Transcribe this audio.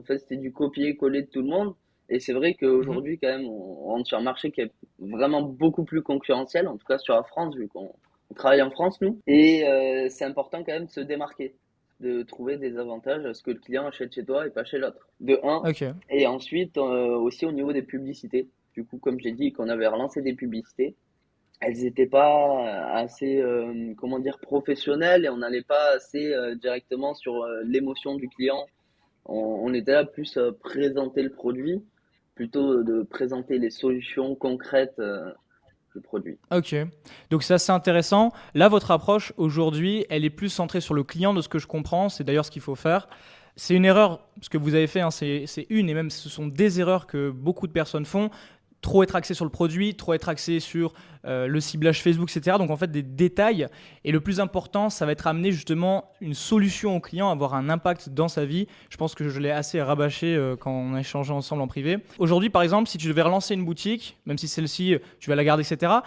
En fait, c'était du copier-coller de tout le monde. Et c'est vrai Mhm. qu'aujourd'hui, quand même, on rentre sur un marché qui est vraiment beaucoup plus concurrentiel, en tout cas sur la France, vu qu'on travaille en France, nous. Et c'est important quand même de se démarquer, de trouver des avantages à ce que le client achète chez toi et pas chez l'autre. De un. Ok. Et ensuite, aussi au niveau des publicités. Du coup, comme j'ai dit, qu'on avait relancé des publicités, elles étaient pas assez, comment dire, professionnelles et on n'allait pas assez directement sur l'émotion du client. On était là plus présenter le produit plutôt de présenter les solutions concrètes du produit. Ok. Donc c'est assez intéressant. Là, votre approche aujourd'hui, elle est plus centrée sur le client de ce que je comprends. C'est d'ailleurs ce qu'il faut faire. C'est une erreur, ce que vous avez fait, hein, c'est une, et même ce sont des erreurs que beaucoup de personnes font. Trop être axé sur le produit, trop être axé sur le ciblage Facebook, etc. Donc en fait des détails. Et le plus important, ça va être amener justement une solution au client, avoir un impact dans sa vie. Je pense que je l'ai assez rabâché quand on a échangé ensemble en privé. Aujourd'hui, par exemple, si tu devais relancer une boutique, même si celle-ci, tu vas la garder, etc.,